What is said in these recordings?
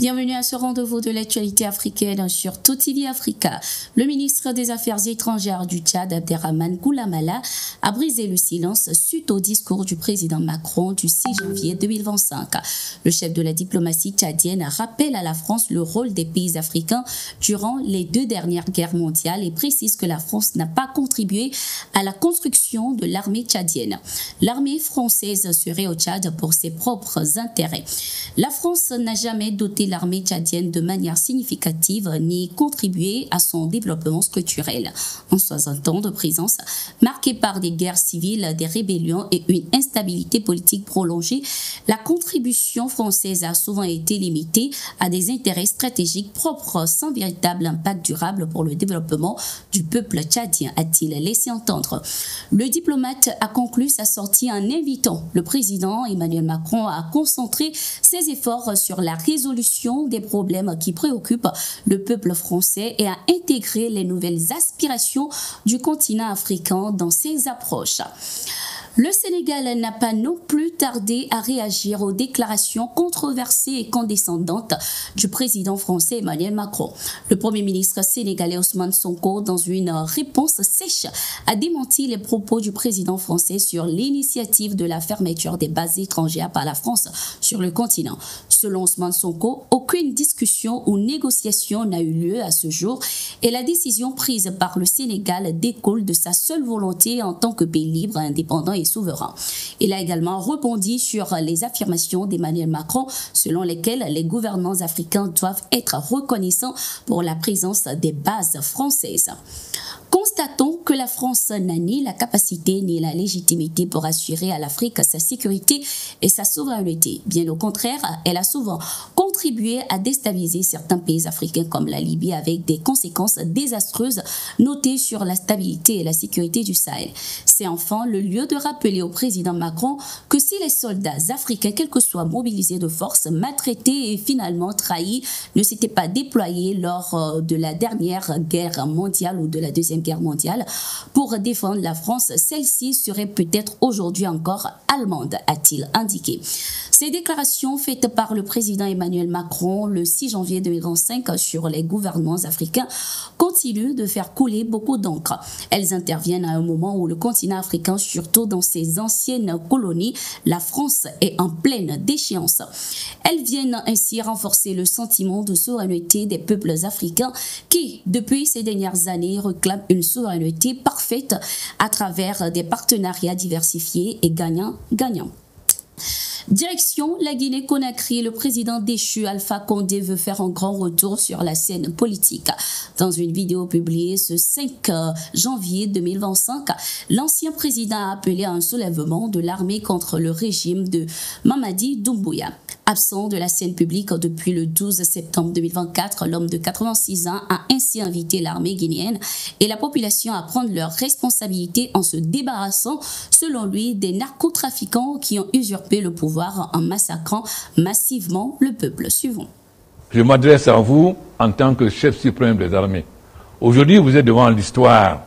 Bienvenue à ce rendez-vous de l'actualité africaine sur TOTV Africa. Le ministre des Affaires étrangères du Tchad, Abderrahmane Goulamala, a brisé le silence suite au discours du président Macron du 6 janvier 2025. Le chef de la diplomatie tchadienne rappelle à la France le rôle des pays africains durant les 2 dernières guerres mondiales et précise que la France n'a pas contribué à la construction de l'armée tchadienne. L'armée française serait au Tchad pour ses propres intérêts. La France n'a jamais doté l'armée tchadienne de manière significative ni contribué à son développement structurel. En 60 ans de présence, marquée par des guerres civiles, des rébellions et une instabilité politique prolongée, la contribution française a souvent été limitée à des intérêts stratégiques propres sans véritable impact durable pour le développement du peuple tchadien, a-t-il laissé entendre. Le diplomate a conclu sa sortie en invitant le président Emmanuel Macron à concentrer ses efforts sur la résolution des problèmes qui préoccupent le peuple français et à intégrer les nouvelles aspirations du continent africain dans ses approches. Le Sénégal n'a pas non plus tardé à réagir aux déclarations controversées et condescendantes du président français Emmanuel Macron. Le premier ministre sénégalais Ousmane Sonko, dans une réponse sèche, a démenti les propos du président français sur l'initiative de la fermeture des bases étrangères par la France sur le continent. Selon Ousmane Sonko, aucune discussion ou négociation n'a eu lieu à ce jour et la décision prise par le Sénégal découle de sa seule volonté en tant que pays libre, indépendant et souverain. Il a également rebondi sur les affirmations d'Emmanuel Macron selon lesquelles les gouvernements africains doivent être reconnaissants pour la présence des bases françaises. Constatons que la France n'a ni la capacité ni la légitimité pour assurer à l'Afrique sa sécurité et sa souveraineté. Bien au contraire, elle a souvent contribué à déstabiliser certains pays africains comme la Libye avec des conséquences désastreuses notées sur la stabilité et la sécurité du Sahel. C'est enfin le lieu de rappeler au président Macron que si les soldats africains, quels que soient mobilisés de force, maltraités et finalement trahis, ne s'étaient pas déployés lors de la dernière guerre mondiale ou de la deuxième guerre mondiale pour défendre la France, celle-ci serait peut-être aujourd'hui encore allemande, a-t-il indiqué. Ces déclarations faites par le président Emmanuel Macron le 6 janvier 2025 sur les gouvernements africains continuent de faire couler beaucoup d'encre. Elles interviennent à un moment où le continent africain, surtout dans ses anciennes colonies, la France est en pleine déchéance. Elles viennent ainsi renforcer le sentiment de souveraineté des peuples africains qui, depuis ces dernières années, réclament une souveraineté parfaite à travers des partenariats diversifiés et gagnant-gagnant. Direction la Guinée-Conakry, le président déchu Alpha Condé veut faire un grand retour sur la scène politique. Dans une vidéo publiée ce 5 janvier 2025, l'ancien président a appelé à un soulèvement de l'armée contre le régime de Mamadi Doumbouya. Absent de la scène publique depuis le 12 septembre 2024, l'homme de 86 ans a ainsi invité l'armée guinéenne et la population à prendre leurs responsabilités en se débarrassant, selon lui, des narcotrafiquants qui ont usurpé le pouvoir en massacrant massivement le peuple. Suivant. Je m'adresse à vous en tant que chef suprême des armées. Aujourd'hui, vous êtes devant l'histoire.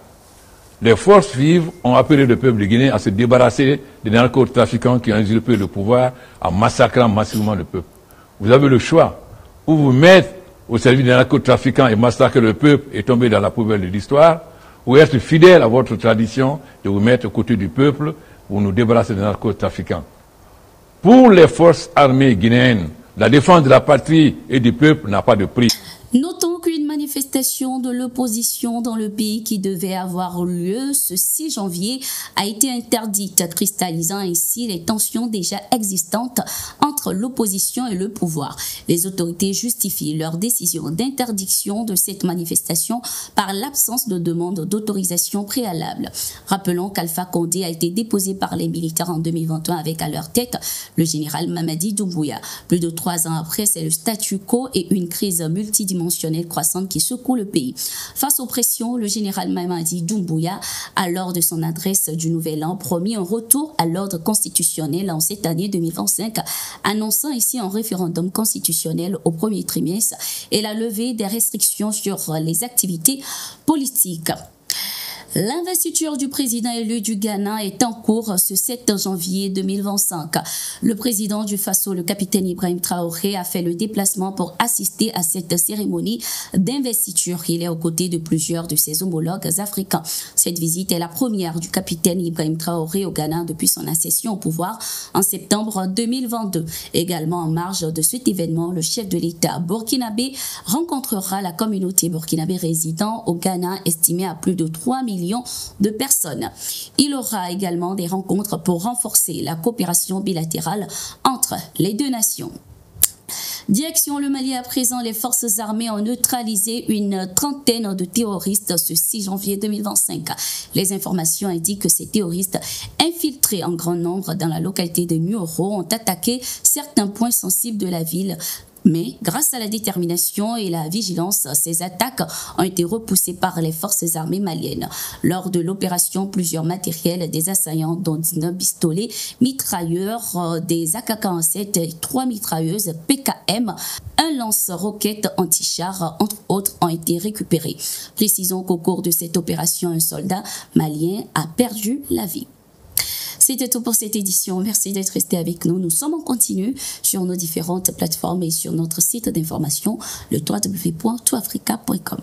Les forces vives ont appelé le peuple guinéen à se débarrasser des narcotrafiquants qui ont usurpé le pouvoir en massacrant massivement le peuple. Vous avez le choix. Ou vous mettre au service des narcotrafiquants et massacrer le peuple et tomber dans la poubelle de l'histoire, ou être fidèle à votre tradition de vous mettre aux côtés du peuple pour nous débarrasser des narcotrafiquants. Pour les forces armées guinéennes, la défense de la patrie et du peuple n'a pas de prix. Notons qu'une manifestation de l'opposition dans le pays qui devait avoir lieu ce 6 janvier a été interdite, cristallisant ainsi les tensions déjà existantes entre l'opposition et le pouvoir. Les autorités justifient leur décision d'interdiction de cette manifestation par l'absence de demande d'autorisation préalable. Rappelons qu'Alpha Condé a été déposé par les militaires en 2021 avec à leur tête le général Mamadi Doumbouya. Plus de 3 ans après, c'est le statu quo et une crise multidimensionnelle croissante qui secoue le pays. Face aux pressions, le général Mamadi Doumbouya a, lors de son adresse du Nouvel An, promis un retour à l'ordre constitutionnel en cette année 2025, annonçant ici un référendum constitutionnel au premier trimestre et la levée des restrictions sur les activités politiques. L'investiture du président élu du Ghana est en cours ce 7 janvier 2025. Le président du Faso, le capitaine Ibrahim Traoré, a fait le déplacement pour assister à cette cérémonie d'investiture. Il est aux côtés de plusieurs de ses homologues africains. Cette visite est la première du capitaine Ibrahim Traoré au Ghana depuis son accession au pouvoir en septembre 2022. Également en marge de cet événement, le chef de l'État burkinabé rencontrera la communauté burkinabé résidant au Ghana estimée à plus de 3 millions de personnes. Il aura également des rencontres pour renforcer la coopération bilatérale entre les deux nations. Direction le Mali à présent, les forces armées ont neutralisé une trentaine de terroristes ce 6 janvier 2025. Les informations indiquent que ces terroristes infiltrés en grand nombre dans la localité de Nuoro ont attaqué certains points sensibles de la ville. Mais grâce à la détermination et la vigilance, ces attaques ont été repoussées par les forces armées maliennes. Lors de l'opération, plusieurs matériels des assaillants, dont 19 pistolets, mitrailleurs, des AK-47 et 3 mitrailleuses PKM, un lance-roquettes anti-char, entre autres, ont été récupérés. Précisons qu'au cours de cette opération, un soldat malien a perdu la vie. C'était tout pour cette édition. Merci d'être resté avec nous. Nous sommes en continu sur nos différentes plateformes et sur notre site d'information, le www.toutafrica.com.